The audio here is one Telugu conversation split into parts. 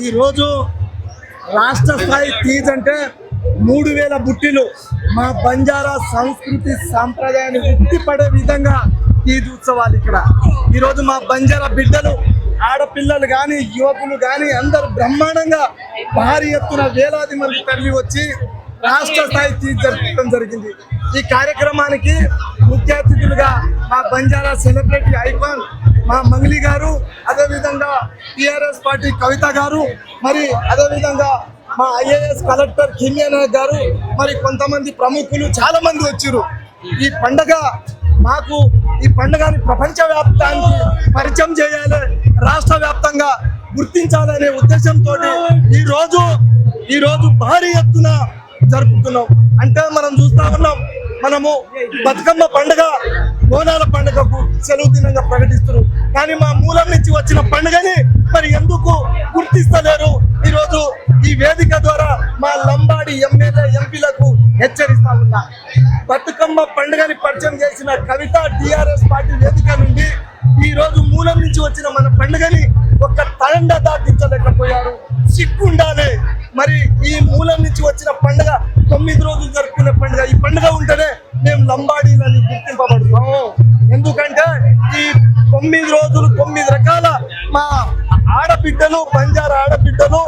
ఈరోజు రాష్ట్ర స్థాయి తీజ్ అంటే 3000 బుట్టిలు మా బంజారా సంస్కృతి సాంప్రదాయాన్ని ఉట్టిపడే విధంగా తీజ్ ఉత్సవాలు ఇక్కడ. ఈరోజు మా బంజారా బిడ్డలు, ఆడపిల్లలు కానీ యువకులు కానీ అందరూ బ్రహ్మాండంగా భారీ ఎత్తున వేలాది మంది తరలి వచ్చి రాష్ట్ర స్థాయి తీజ్ జరపడం జరిగింది. ఈ కార్యక్రమానికి ముఖ్య అతిథులుగా మా బంజారా సెలబ్రిటీ ఐకాన్ మా మంగ్లీ గారు, అదేవిధంగా టిఆర్ఎస్ పార్టీ కవిత గారు, మరి అదేవిధంగా మా ఐఏఎస్ కలెక్టర్ కిమ్యానా గారు, మరి కొంతమంది ప్రముఖులు చాలా మంది వచ్చారు. ఈ పండగ మాకు ఈ పండుగని ప్రపంచ వ్యాప్తానికి పరిచయం చేయాలి, రాష్ట్ర వ్యాప్తంగా గుర్తించాలనే ఉద్దేశంతో ఈరోజు భారీ ఎత్తున జరుపుతున్నాం. అంటే మనం చూస్తా ఉన్నాం, మనము బతుకమ్మ పండుగ బోనాల పండుగకు సెలవు దినంగా ప్రకటిస్తున్నారు. కానీ మా మూలం నుంచి వచ్చిన పండుగని మరి ఎందుకు గుర్తిస్తలేరు? ఈరోజు ఈ వేదిక ద్వారా మా లంబాడి ఎమ్మెల్యే ఎంపీలకు హెచ్చరిస్తా ఉన్నా. బతుకమ్మ పండుగని పరిచయం చేసిన కవిత టిఆర్ఎస్ పార్టీ వేదిక నుండి ఈ రోజు మూలం నుంచి వచ్చిన మన పండుగని ఒక తండ దాటించలేకపోయారు. సిగ్గుండాలి. మరి ఈ మూలం నుంచి వచ్చిన పండుగ 9 రోజులు జరుపుకునే పండుగ. ఈ పండుగ ఉంటేనే మేము లంబాడీలని గుర్తింపబడుతున్నాము. ఎందుకంటే ఈ 9 రోజులు 9 రకాల మా ఆడబిడ్డలు, బంజారా ఆడబిడ్డలు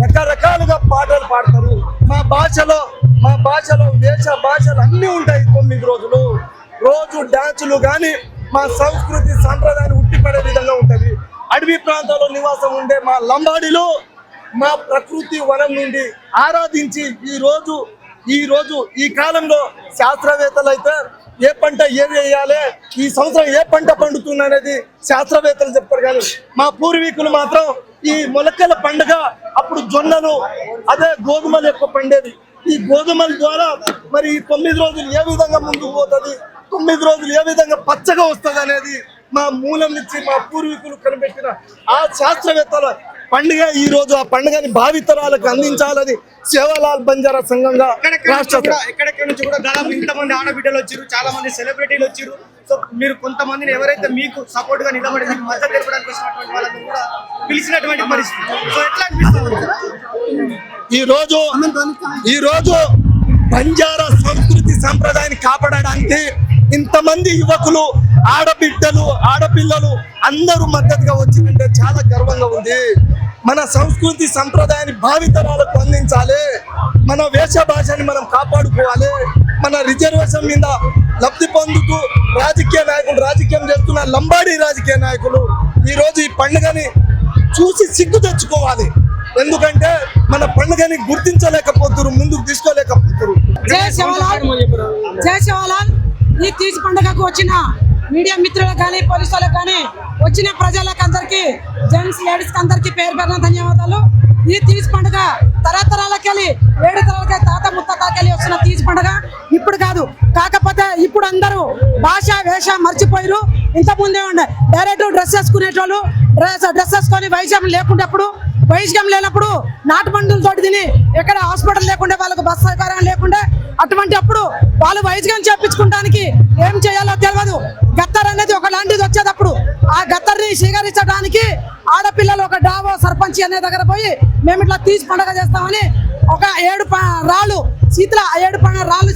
రకరకాలుగా పాటలు పాడతారు. మా భాషలో వేష భాషలు అన్నీ ఉంటాయి. 9 రోజులు రోజు డాన్సులు కానీ మా సంస్కృతి సాంప్రదాయాన్ని ఉట్టిపడే విధంగా ఉంటుంది. అడవి ప్రాంతాల్లో నివాసం ఉండే మా లంబాడీలు మా ప్రకృతి వనం నుండి ఆరాధించి ఈ రోజు ఈ కాలంలో శాస్త్రవేత్తలు అయితే ఏ పంట ఏం వేయాలి, ఈ సంవత్సరం ఏ పంట పండుతుంది అనేది శాస్త్రవేత్తలు చెప్తారు. కానీ మా పూర్వీకులు మాత్రం ఈ మొలకల పండుగ అప్పుడు జొన్నలు, అదే గోధుమలు ఎక్కువ పండేది. ఈ గోధుమల ద్వారా మరి ఈ 9 రోజులు ఏ విధంగా ముందుకు పోతుంది, 9 రోజులు ఏ విధంగా పచ్చగా వస్తుంది అనేది మా మూలం నుంచి మా పూర్వీకులు కనిపెట్టిన ఆ శాస్త్రవేత్తల పండుగ. ఈ రోజు ఆ పండుగని భావితరాలకు అందించాలని సేవాలాల్ బంజారా సంఘంగా ఎక్కడెక్కడి నుంచి కూడా దాదాపు ఇంతమంది ఆడబిడ్డలు వచ్చారు, చాలా మంది సెలబ్రిటీలు వచ్చారు. సో మీరు కొంతమందిని ఎవరైతే మీకు సపోర్ట్ గా నిలబడి మీకు మద్దతు తెలపడానికి వచ్చినటువంటి వాళ్ళని కూడా పిలిచినటువంటి పరిస్థితి. సో ఎట్లా అనిపిస్తుంది ఈ రోజు బంజారా సంస్కృతి సంప్రదాయాన్ని కాపాడడానికి ఇంతమంది యువకులు, ఆడబిడ్డలు, ఆడపిల్లలు అందరూ మద్దతుగా వచ్చిందంటే చాలా గర్వంగా ఉంది. మన సంస్కృతి సంప్రదాయాన్ని భావితరాలకు అందించాలి, మన వేష భాషని మనం కాపాడుకోవాలి. మన రిజర్వేషన్ మీద లబ్ధి పొందుతూ రాజకీయం చేస్తున్న లంబాడీ రాజకీయ నాయకులు ఈరోజు ఈ పండుగని చూసి సిగ్గు తెచ్చుకోవాలి. ఎందుకంటే మన పండుగని గుర్తించలేకపోతున్నారు, ముందుకు తీసుకోలేకపోతున్నారు. జై శివలాల్. ఈ తీజ్ పండుగకు వచ్చిన మీడియా మిత్రులకు కానీ, పోలీసులకు కానీ, వచ్చిన ప్రజలకు అందరికీ, జెంట్స్ లేడీస్ అందరికీ పేరు పేరున ధన్యవాదాలు. ఈ తీజ్ పండుగ తరతరాలకెళ్ళి 7 తరాలకి తాత ముత్తాతకెళ్ళి వస్తున్న తీజ్ పండుగ ఇప్పుడు కాదు. కాకపోతే ఇప్పుడు అందరూ భాష వేష మర్చిపోయారు. ఇంతకుముందే ఉండే డైరెక్ట్ డ్రెస్ వేసుకునేటోళ్ళు, డ్రెస్ వేసుకొని వైద్యం లేనప్పుడు నాటుమండులు తోటి తిని ఎక్కడ హాస్పిటల్ లేకుండే, వాళ్ళకు బస్సు సౌకర్యం లేకుండే, అటువంటి అప్పుడు వాళ్ళు వైద్యం చేయించుకోవడానికి ఏం చేయాలో తెలియదు. గత్తర్ అనేది ఒకలాంటిది వచ్చేటప్పుడు ఆ గత్తర్ని స్వీకరించడానికి ఆడపిల్లలు ఒక డావో సర్పంచ్ అనే దగ్గర పోయి మేము ఇట్లా తీసి పండుగ చేస్తామని ఒక 7 రాళ్ళు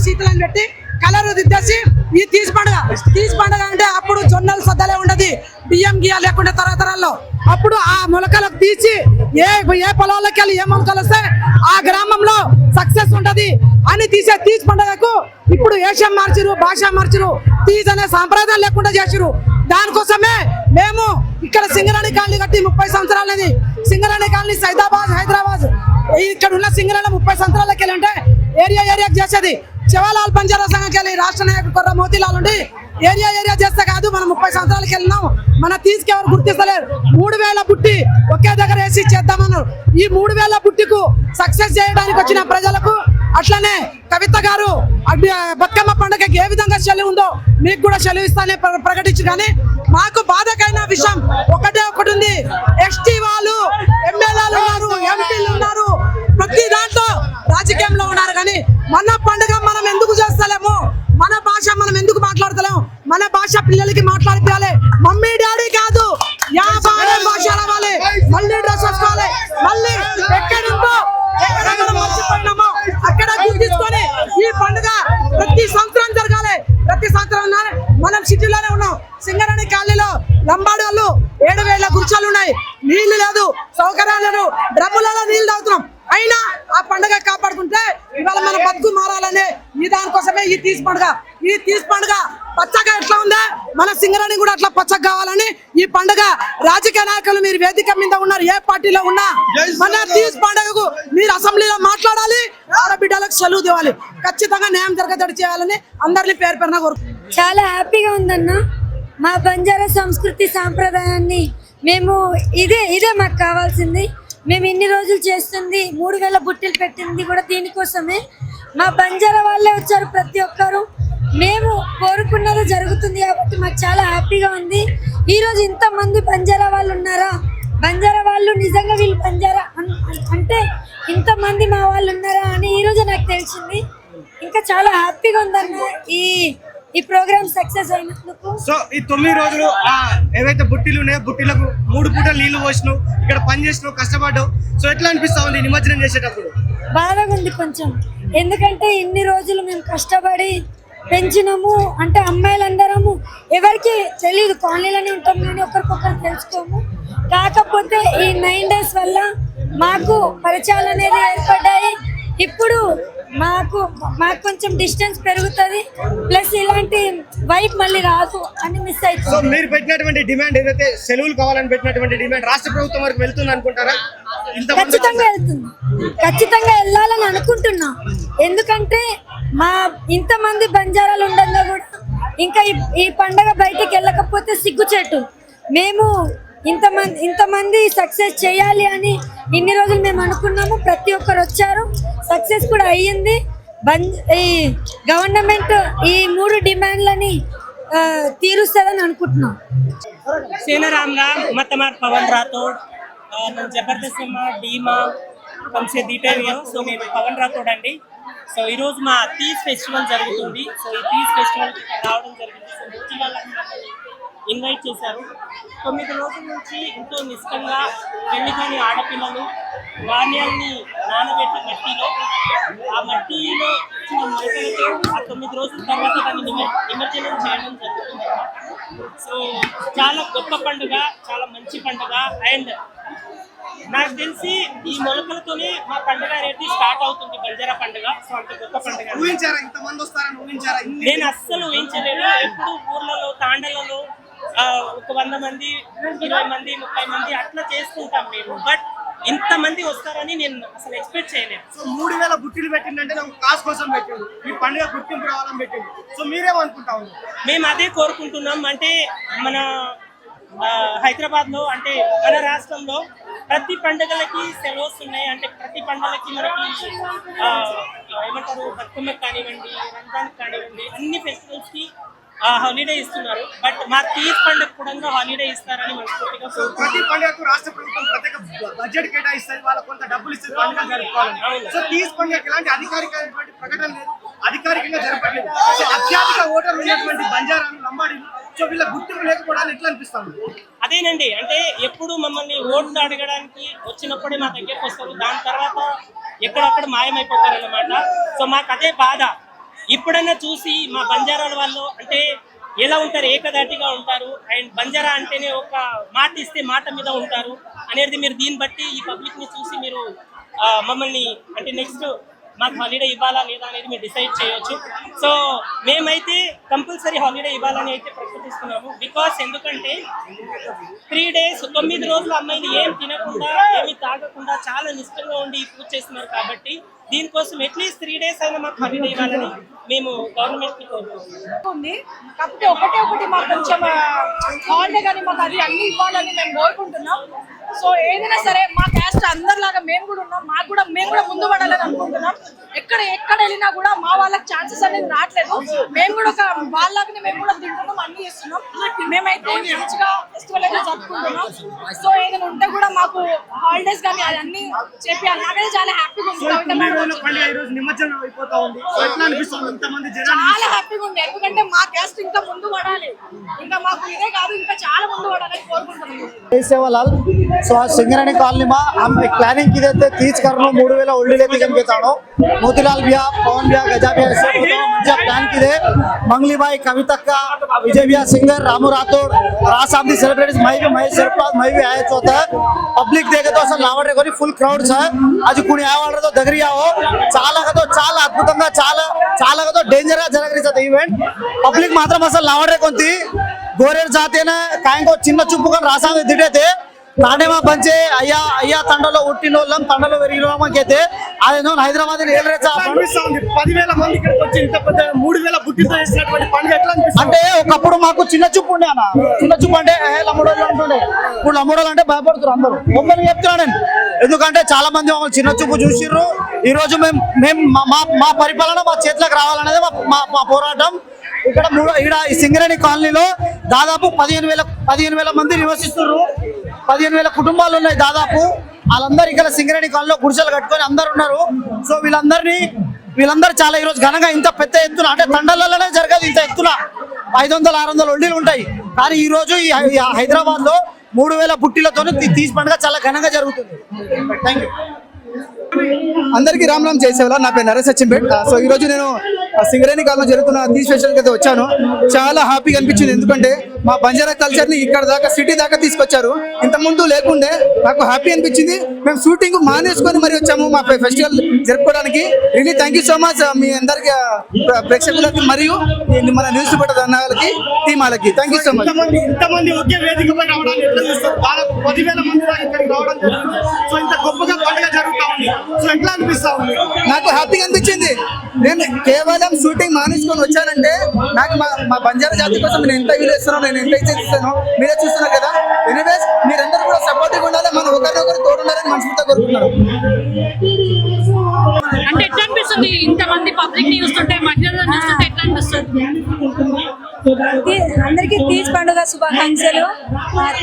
శీతలని పెట్టి కలర్ దిద్దేసి ఈ తీసి పండుగ అంటే అప్పుడు జొన్నలు సద్దలే ఉండదు, బియ్యం గియ్య లేకుండా తరతరాల్లో అప్పుడు ఆ మొలకలకు తీసి ఏ పొలాల్లోకి వెళ్ళి ఏ మొలకలు వస్తే ఆ గ్రామంలో సక్సెస్ ఉంటది అని తీసే తీజ్ పండుగకు ఇప్పుడు వేషం మార్చిరు, భాష మార్చిరు, తీజ్ అనే సాంప్రదాయం లేకుండా చేసిరు. దానికోసమే మేము ఇక్కడ సింగరాణి కాలనీ కట్టి 30 సంవత్సరాలది. సింగరాణి కాలనీ హైదరాబాద్ ఇక్కడ ఉన్న సింగరాణి 30 సంవత్సరాలకి వెళ్ళి అంటే ఏరియాకి చేసేది. సేవాలాల్ బంజారా సంఘంకి వెళ్ళి రాష్ట్ర నాయకుడు కొర్ర మోతీలాల్ ఉండి ఏరియా చేస్తే కాదు, మనం 30 సంవత్సరాలకి వెళ్ళినాం, మన తీజ్కి ఎవరు గుర్తిస్తలేరు. 3000 బుట్టి ఒకే దగ్గర వేసి చేద్దామన్నారు. ఈ 3000 బుట్టికు సక్సెస్ చేయడానికి వచ్చిన ప్రజలకు, అట్లనే కవిత గారు బతుకమ్మ పండుగకి ఏ విధంగా సెలవు ఉందో మీకు కూడా సెలవు ఇస్తానే ప్రకటించు. కానీ మాకు బాధకైన విషయం ఒకటి ఉంది. ఎస్టీ వాళ్ళు, ఎమ్మెల్యేలు ఉన్నారు, ఎంపీలు ఉన్నారు, ప్రతి దాంట్లో రాజకీయంలో ఉన్నారు. కానీ మన పండుగ మనం ఎందుకు చేస్తలేము? మన భాష మనం ఎందుకు మాట్లాడతలేము? మన భాష పిల్లలకి మాట్లాడిపోవాలి. మమ్మీ డాడీ కాదు, భాష రావాలి, మళ్ళీ డ్రెస్ వేసుకోవాలి, మళ్ళీ సౌకర్యాలను డ్రమ్ములలో నీళ్లు తాగుతున్నాం. అయినా ఆ పండుగ కాపాడుకుంటే ఇవాళ మన బతుకు మారాలనే ఈ దానికోసమే ఈ తీసి పండుగ. ఈ తీసి పండుగ పచ్చగా ఎట్లా ఉందా మన సింగరేణి కూడా అట్లా పచ్చగా కావాలని ఈ పండుగ రాజకీయ నాయకులు మీరు వేదిక మీద ఉన్నారు, ఏ పార్టీలో ఉన్నా మన తీసి పండుగకు మీరు అసెంబ్లీలో మాట్లాడాలి, ఆడబిడ్డలకు సెలవు ఇవ్వాలి, ఖచ్చితంగా న్యాయం జరగదడి చేయాలని అందరినీ పేరు పేరున కోరుకుంటున్నాం. చాలా హ్యాపీగా ఉందన్న. మా బంజారా సంస్కృతి సాంప్రదాయాన్ని మేము ఇదే మాకు కావాల్సింది. మేము ఇన్ని రోజులు చేస్తుంది 3000 బుట్టెలు పెట్టింది కూడా దీనికోసమే. మా బంజారా వాళ్ళే వచ్చారు ప్రతి ఒక్కరు. మేము కోరుకున్నది జరుగుతుంది కాబట్టి మాకు చాలా హ్యాపీగా ఉంది. ఈరోజు ఇంతమంది బంజారా వాళ్ళు ఉన్నారా, బంజారా వాళ్ళు నిజంగా వీళ్ళు బంజారా అంటే ఇంతమంది మా వాళ్ళు ఉన్నారా అని ఈరోజు నాకు తెలిసింది. ఇంకా చాలా హ్యాపీగా ఉందన్న ఈ ప్రోగ్రామ్ సక్సెస్ అయినందుకు. సో ఈ 9 రోజులు ఏవైతే బుట్టీలు ఉన్నాయో బుట్టీలకు 3 పూటలు నీళ్లు పోసినావు, ఇక్కడ పని చేసినావు, కష్టపడ్డావు. సో ఎట్లా అనిపిస్తా ఉంది నిమజ్జనం చేసేటప్పుడు? బాధగా ఉంది కొంచెం, ఎందుకంటే ఇన్ని రోజులు మేము కష్టపడి పెంచినాము. అంటే అమ్మాయిలందరము ఎవరికి తెలియదు, కాలనీలోనే ఉంటాం కానీ ఒకరికొకరు తెలుసుకోము. కాకపోతే ఈ 9 days వల్ల మాకు పరిచయాలు అనేది ఏర్పడ్డాయి. ఇప్పుడు మాకు కొంచెం డిస్టెన్స్ పెరుగుతుంది, ప్లస్ ఇలాంటి వైబ్ మళ్ళీ రాదు అని మిస్ అవుతుంది. సో మీరు పెట్టినటువంటి డిమాండ్ ఏదైతే సెలవులు కావాలని పెట్టినటువంటి డిమాండ్ రాష్ట్ర ప్రభుత్వం వరకు వెళ్తుంది అనుకుంటారా? ఖచ్చితంగా వెళ్తుంది, ఖచ్చితంగా వెళ్ళాలని అనుకుంటున్నా. ఎందుకంటే మా ఇంతమంది బంజారాలు ఉండగా కూడా ఇంకా ఈ పండగ బయటికి వెళ్ళకపోతే సిగ్గుచేటు. మేము ఇంతమంది సక్సెస్ చేయాలి అని ఇన్ని రోజులు మేము అనుకున్నాము. ప్రతి ఒక్కరు వచ్చారు, సక్సెస్ కూడా అయ్యింది. ఈ గవర్నమెంట్ ఈ 3 డిమాండ్లని తీరుస్తుందని అనుకుంటున్నాం. सेनारामगा मतमार पवन राठौड़ जबरदस्त डीमा कंसे दीटेरियो सो నేను పవన్ రాథోడ్ అండి. సో ఈ రోజు మా తీజ్ ఫెస్టివల్ జరుగుతుంది. సో ఈ తీజ్ ఫెస్టివల్ కి రావడం జరిగింది. సో మూర్తి వాళ్ళని ఇన్వైట్ చేశారు. 9 రోజుల నుంచి ఎంతో నిష్టంగా పెళ్లి కాని ఆడపిల్లలు ధాన్యాన్ని నానబెట్టి మట్టిలో ఆ మట్టిలో వచ్చిన మొలకలతో ఆ 9 రోజుల తర్వాత దాన్ని నిమజ్జనం చేయడం జరుగుతుంది. సో చాలా గొప్ప పండుగ, చాలా మంచి పండుగ. అండ్ నాకు తెలిసి ఈ మొలకలతోనే మా పండుగ అనేది స్టార్ట్ అవుతుంది, బంజారా పండుగ. సో అంత గొప్ప పండుగ. ఊహించారా ఇంతమంది వస్తారని? ఊహించారా? నేను అస్సలు ఊహించలేదు. ఎప్పుడు ఊర్లలో తాండలలో ఒక 100 మంది 20 మంది 30 మంది అట్లా చేసుకుంటాం మేము, బట్ ఇంతమంది వస్తారని నేను అసలు ఎక్స్పెక్ట్ చేయలేదు. సో 3000 బుట్టీలు పెట్టిందంటే నాకు కాసు కోసం పెట్టిండు, ఈ పండుగ గుర్తింపు రావాలని పెట్టిండు. సో మీరేమనుకుంటా ఉన్నారు? మేము అదే కోరుకుంటున్నాం. అంటే మన హైదరాబాద్ లో అంటే మన రాష్ట్రంలో ప్రతి పండుగలకి సెలవుస్ ఉన్నాయి. అంటే ప్రతి పండుగలకి మనకి ఏమంటారు బతుకమ్మ కానివ్వండి, రంజాన్ కానివ్వండి, అన్ని ఫెస్టివల్స్ కి హాలిడే ఇస్తున్నారు. బట్ మా తీజ్ పండుగ కూడా హాలిడే ఇస్తారని మనస్ఫూర్తిగా. ప్రతి పండుగకు రాష్ట్ర ప్రభుత్వం ప్రత్యేక బడ్జెట్ కేటాయిస్తుంది, వాళ్ళకి కొంత డబ్బులు ఇస్తుంది పండుగ జరుపుకోవాలి. సో తీజ్ పండుగకి ఎలాంటి అధికారికమైనటువంటి ప్రకటన లేదు, అధికారికంగా జరపట్లేదు. సో అత్యధిక ఓటర్లు ఉన్నటువంటి బంజారాలు, లంబాడీలు, సో వీళ్ళ గుర్తింపు లేకపోవడానికి ఎట్లా అనిపిస్తుంది? అదేనండి, అంటే ఎప్పుడు మమ్మల్ని ఓట్లు అడగడానికి వచ్చినప్పుడే మా దగ్గరకు వస్తారు, దాని తర్వాత ఎక్కడక్కడ మాయమైపోతారు అన్నమాట. సో మాకు అదే బాధ. ఇప్పుడన్నా చూసి మా బంజారాల వాళ్ళు అంటే ఎలా ఉంటారు, ఏకదాటిగా ఉంటారు. అండ్ బంజారా అంటేనే ఒక మాట ఇస్తే మాట మీద ఉంటారు అనేది మీరు దీన్ని బట్టి ఈ పబ్లిక్ ని చూసి మీరు మమ్మల్ని అంటే నెక్స్ట్ మాకు హాలిడే ఇవ్వాలా లేదా అనేది మీరు డిసైడ్ చేయొచ్చు. సో మేమైతే కంపల్సరీ హాలిడే ఇవ్వాలని అయితే ప్రకటిస్తున్నాము. బికాస్ ఎందుకంటే 3 days 9 రోజులు అమ్మాయిని ఏం తినకుండా ఏమి తాగకుండా చాలా నిష్టంగా ఉండి పూజ చేస్తున్నారు. కాబట్టి దీనికోసం అట్లీస్ట్ 3 days అయినా మాకు హాలిడే ఇవ్వాలని మేము గవర్నమెంట్ కి కోరుకుంటున్నాం. కాకపోతే ఒకటి మాకు కొంచెం హాలిడే కానీ మాకు అది అన్ని ఇవ్వాలని మేము కోరుకుంటున్నాం. సో ఏదైనా సరే మా క్యాస్ట్ అందరిలాగా మేము కూడా ఉన్నాం, మేము కూడా ముందు పడాలని అనుకుంటున్నాం. ఎక్కడ వెళ్ళినా కూడా మా వాళ్ళకి ఛాన్సెస్ అనేది రావట్లేదు. మేము కూడా ఒక వాళ్ళకి మేము కూడా తింటున్నాం, అన్ని చేస్తున్నాం. మేమైతే మంచిగా ఫెస్టివల్ అయితే జరుపుకుంటున్నాం. సో ఏదైనా ఉంటే కూడా మాకు హాలిడేస్ కానీ అన్ని చెప్పాలి. నాకైతే చాలా హ్యాపీగా ఉంది. చాలా హ్యాపీగా ఉంది, ఎందుకంటే మా క్యాస్ట్ ఇంకా ముందు పడాలి. ఇంకా మాకు ఇదే కాదు, ఇంకా చాలా ముందు పడాలని కోరుకుంటున్నాం. सेवालाल सो आज सिंगरानी कॉलोनी में हम एक प्लानिंग की देते 30 करनो 3000 ओल्डी लेते जन के तानो मोतीलाल भैया पवन भैया गजा भैया ऐसे मंचा प्लान किए मंगली भाई कवितक्क विजय भैया सिंगर रामू राठोड रास ऑफ दी सेलिब्रिटीज महेश शेरपाल मैं भी आया होता पब्लिक देखे तो असल लावटे कोनी फुल क्राउड्स आज कुणी आवाळतो దగ్గరికి आओ చాలా అద్భుతంగా చాలా డేంజర్ గా జరగరిస్తుంది ఈవెంట్ పబ్లిక్ మాత్రం అసలు లావడే కొంత గోరేరు జాతేనే కాయంకో చిన్న చూపుకొని రాసామి దిడైతే తాండేమా పంచే అయ్యా తండలో ఉట్టినోళ్ళం తండలో పెరిగినోళ్ళకైతే అదేనో హైదరాబాద్ 10,000 మంది ఇక్కడికి వచ్చి ఇంత పెద్ద 3,000 బుట్టితో చేసినటువంటి పండుగ ఎట్లా అనిపిస్తుంది? అంటే ఒకప్పుడు మాకు చిన్న చూపు ఉండే అన్న చిన్న చూపు అంటే లమ్మడోళ్ళు అంటుండే ఇప్పుడు లమ్మడోళ్ళు అంటే భయపడుతున్నారు అందరూ ఒక్కరికి చెప్తున్నాను నేను ఎందుకంటే చాలా మంది మమ్మల్ని చిన్న చూపు చూసిర్రు ఈ రోజు మేము మా పరిపాలన మా చేతులకు రావాలనేది మా పోరాటం ఇక్కడ ఈ సింగరేణి కాలనీలో దాదాపు 15,000 మంది నివసిస్తున్నారు 15,000 కుటుంబాలు ఉన్నాయి దాదాపు వాళ్ళందరూ ఇక్కడ సింగరేణి కాలనీలో గుడిసెలు కట్టుకొని అందరు ఉన్నారు సో వీళ్ళందరూ చాలా ఈ రోజు ఘనంగా ఇంత పెద్ద ఎత్తున అంటే తండలలోనే జరగదు ఇంత ఎత్తున 500-600 ఒండీలు ఉంటాయి కానీ ఈ రోజు ఈ హైదరాబాద్ లో 3,000 బుట్టిలతో తీసి పండుగ చాలా ఘనంగా జరుగుతుంది థ్యాంక్ యూ అందరికీ రామ్ రామ్ చేసేవాళ్ళ నా పేరు నరేష్ సచిన్పేట్ సో ఈ రోజు నేను సింగరేణి కాలంలో జరుగుతున్న తీజ్ ఫెస్టివల్కి అయితే వచ్చాను చాలా హ్యాపీగా అనిపించింది ఎందుకంటే మా బంజారా కల్చర్ని ఇక్కడ దాకా సిటీ దాకా తీసుకొచ్చారు ఇంతకుముందు లేకుండే నాకు హ్యాపీ అనిపించింది మేము షూటింగ్ మానేసుకొని మరి వచ్చాము మా ఫెస్టివల్ జరుపుకోవడానికి really thank you so much మీ అందరికి ప్రేక్షకులకి మరియు మన న్యూస్ పేపర్ అన్నకి టీమ్ వాళ్ళకి థ్యాంక్ యూ సో మచ్ ఇంతమంది ఒకే వేదికపై రావడానికి ఎట్లా చూస్తారు? దాదాపు 10,000 మంది దాకా ఇక్కడికి రావడం జరిగింది. సో ఇంత గొప్పగా పండుగ జరుగుతా ఉంది. సో ఎట్లా అనిపిస్తా ఉంది? నాకు హ్యాపీగా అనిపించింది నేను కేవలం షూటింగ్ మానేసుకొని వచ్చానంటే నాకు మా బంజారా జాతి కోసం నేను ఎంత విలువ ఇస్తున్నాను నేను ఎంత ఇస్తాను మీరే చూస్తున్నారు కదా ఎనీవేస్ మీరందరూ కూడా సపోర్టివ్గా ఉండాలి మనం ఒకరినొకరు తోడుండాలని మనసుతో కోరుకుంటున్నాను అంటే ఎట్లా అనిపిస్తుంది ఇంతమంది పబ్లిక్ ని చూస్తుంటే మహిళలను చూస్తుంటే ఎట్లా అనిపిస్తుంది? అందరికీ తీజ్ పండుగ శుభాకాంక్షలు.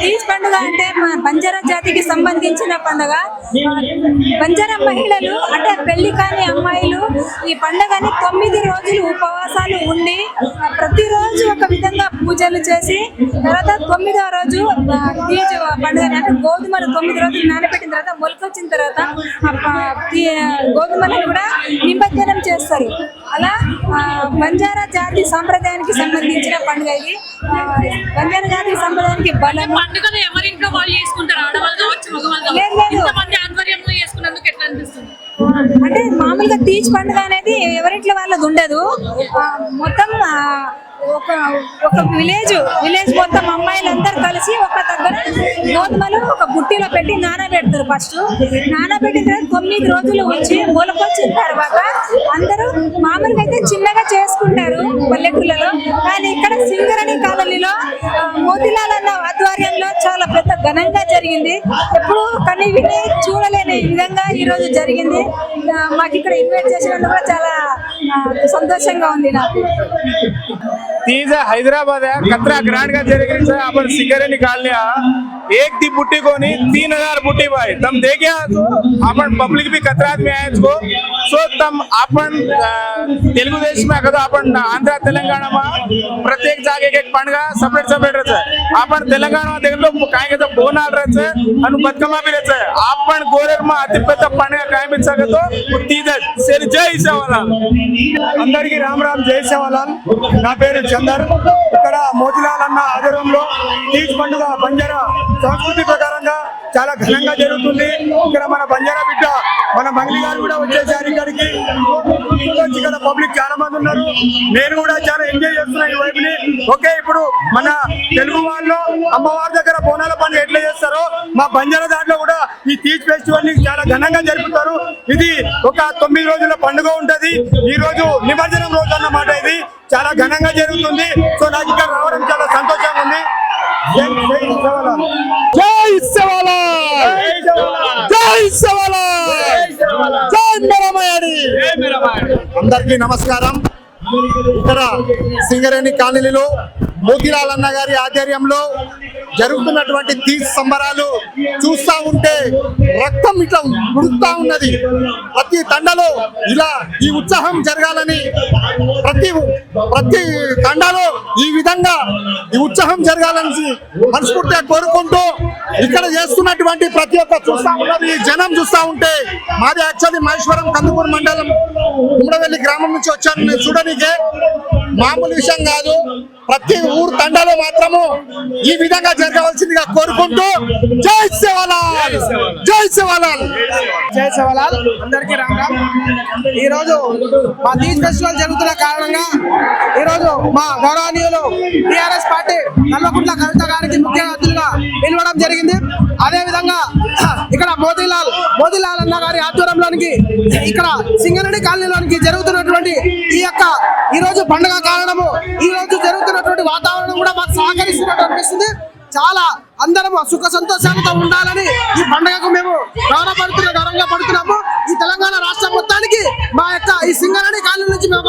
తీజ్ పండుగ అంటే మా బంజారా జాతికి సంబంధించిన పండుగ. బంజారా మహిళలు అంటే పెళ్లి కాని అమ్మాయిలు ఈ పండుగని 9 రోజులు ఉపవాసాలు ఉండి ప్రతిరోజు ఒక విధంగా పూజలు చేసి తర్వాత 9వ రోజు తీజ్ పండుగ అంటే గోధుమలు 9 రోజులు నానబెట్టిన తర్వాత మొలకొచ్చిన తర్వాత గోధుమలను కూడా నిమజ్జనం చేస్తారు. అలా బంజారా జాతి సాంప్రదాయానికి సంబంధించిన పండుగ ఇది. బంజారా జాతి సంప్రదాయానికి బలం. పండుగలు ఎవరింట్లో వాళ్ళు చేసుకుంటారు, ఆడవాళ్ళు కావచ్చు మగవాళ్ళు కావచ్చు. ఇంతమంది ఆధ్వర్యంలో చేసుకున్నందుకు ఎట్లా అనిపిస్తుంది? అంటే మామూలుగా తీజ్ పండుగ అనేది ఎవరింట్లో వాళ్ళది ఉండదు. మొత్తం ఒక విలేజ్ మొత్తం అమ్మాయిలందరూ కలిసి ఒక దగ్గర గోధుమలు ఒక బుట్టిలో పెట్టి నానబెడతారు. ఫస్ట్ నానబెట్టిన తర్వాత 9 రోజులు వచ్చి మొలకొచ్చిన తర్వాత అందరూ మామూలుగా అయితే చిన్నగా చేసుకుంటారు పల్లెటూళ్ళలో. కానీ ఇక్కడ సింగరేణి కాలనీలో మోతిలాల్ అన్న ఆధ్వర్యంలో చాలా పెద్ద ఘనంగా జరిగింది. ఎప్పుడు కని విని చూడలేని విధంగా ఈ రోజు జరిగింది. మాకు ఇక్కడ ఇన్వైట్ చేసినందుకు కూడా చాలా సంతోషంగా ఉంది నాకు. तीज हैदराबाद है कतरा ग्रैंड का जरिए अपन सिंगरे निकाल लिया एक दी बुट्टी को नहीं 3,000 बुट्टी भाई तम देखिए तो अपन पब्लिक भी कतरात में आए इसको सो तम अपन तेलुगु देश में कदा अपन आंध्र तेलंगाना में प्रत्येक जागे एक पंडगा सेपरेट रहता है. अपन तेलंगाना में देख लो काय तो बोनाल रहता है अनु बदकमा भी रहता है. अपन गोरेर में अति पेद्द पंडगा काय मिल सके तो तीज सेरी जय सेवालाल అందరికీ రామ్ రామ్ జై సేవాలాల్. నా పేరు చందర్. ఇక్కడ మోతిలాల్ అన్న ఆధ్వర్యంలో తీజ్ పండుగ బంజారా సంస్కృతి ప్రకారంగా చాలా ఘనంగా జరుగుతుంది. ఇక్కడ మన బంజారా బిడ్డ మన మంగళి గారు కూడా వచ్చేసారు ఇక్కడికి. ఇక్కడ పబ్లిక్ చాలా మంది ఉన్నారు. నేను కూడా చాలా ఎంజాయ్ చేస్తున్నాను ఈ వైపుని. ఓకే ఇప్పుడు మన తెలుగు వాళ్ళు అమ్మవారి దగ్గర బోనాల పండుగ ఎట్లా చేస్తారో మా బంజారా దాంట్లో కూడా ఈ తీజ్ ఫెస్టివల్ ని చాలా ఘనంగా జరుపుతారు. ఇది ఒక 9 రోజుల పండుగ ఉంటది. ఈ రోజు నిమజ్జనం రోజు అన్నమాట. ఇది చాలా ఘనంగా జరుగుతుంది. సో నాకు ఇక్కడ రావడం చాలా సంతోషంగా ఉంది. జై సేవాలాల్. जय सेवालाल जय सेवालाल जय मेरा मायाडी అందరికీ నమస్కారం. ఇక్కడ సింగరేణి కాలనీలో మోతిలాల్ అన్న గారి ఆధ్వర్యంలో జరుగుతున్నటువంటి తీజ్ సంబరాలు చూస్తా ఉంటే రక్తం ఇట్లా ఉడుకుతా ఉన్నది. ప్రతి తండలో ఇలా ఈ ఉత్సాహం జరగాలని ప్రతి తండలో ఈ విధంగా ఈ ఉత్సాహం జరగాలని మనస్ఫూర్తిగా కోరుకుంటూ ఇక్కడ చేస్తున్నటువంటి ప్రతి ఒక్క చూస్తా ఉన్నది ఈ జనం చూస్తా ఉంటే మాది యాక్చువల్లీ మహేశ్వరం కందుకూరు మండలం ఉమ్మడవెల్లి గ్రామం నుంచి వచ్చాను నేను చూడనీకే. మామూలు విషయం కాదు. ప్రతి ఊరు తండాలో మాత్రము ఈ విధంగా జరగవలసిందిగా కోరుకుంటూ జై సేవలాల్, జై సేవలాల్, జై సేవలాల్. అందరికీ రామ్ రామ్. ఈ రోజు మా తీజ్ ఫెస్టివల్ జరుగుతున్న కారణంగా ఈ రోజు మా గౌరవనీయులు టిఆర్ఎస్ పార్టీ నల్లకుంట్ల కవిత గారికి ముఖ్య అతిథిగా పిలవడం జరిగింది. అదే విధంగా ఇక్కడ మోదీలాల్ అన్న గారి ఆధ్వర్యంలోనికి ఇక్కడ సింగరేణి కాలనీలోనికి జరుగుతున్నటువంటి ఈ రోజు పండుగ కారణము ఈ రోజు జరుగుతున్నటువంటి వాతావరణం కూడా మాకు సహకరిస్తున్నట్టు అనిపిస్తుంది. చాలా అందరం సుఖ సంతోషాలతో ఉండాలని ఈ పండుగకు మేము గౌరవంగా పడుతున్నాము. ఈ తెలంగాణ రాష్ట్రం మొత్తానికి మా యొక్క ఈ సింగరేణి కాలనీ నుంచి మేము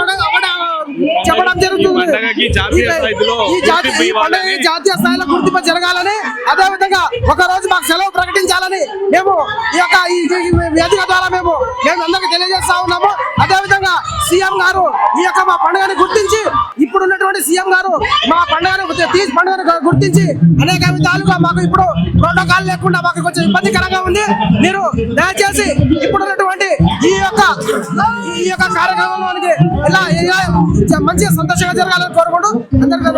చెప్పడం జరుగుతుంది. ఈ పండుగ జాతీయ స్థాయిలో గుర్తింపు జరగాలని, అదే విధంగా ఒక రోజు మాకు సెలవు ప్రకటించాలని మేము ఈ వేదిక ద్వారా మేము అందరికీ తెలియజేస్తా ఉన్నాము. అదే విధంగా సీఎం గారు ఈ యొక్క మా పండుగని గుర్తించి ఇప్పుడున్నటువంటి సీఎం గారు మా పండుగను తీజ్ పండుగను గుర్తించి అనేక విధాలుగా మాకు ఇప్పుడు ప్రోటోకాల్ లేకుండా మాకు కొంచెం ఇబ్బందికరంగా ఉంది. మీరు దయచేసి ఇప్పుడున్నటువంటి ఈ యొక్క కార్యక్రమంలోనికి ఇలా మంచిగా సంతోషంగా జరగాలని కోరుకుంటూ అందరికీ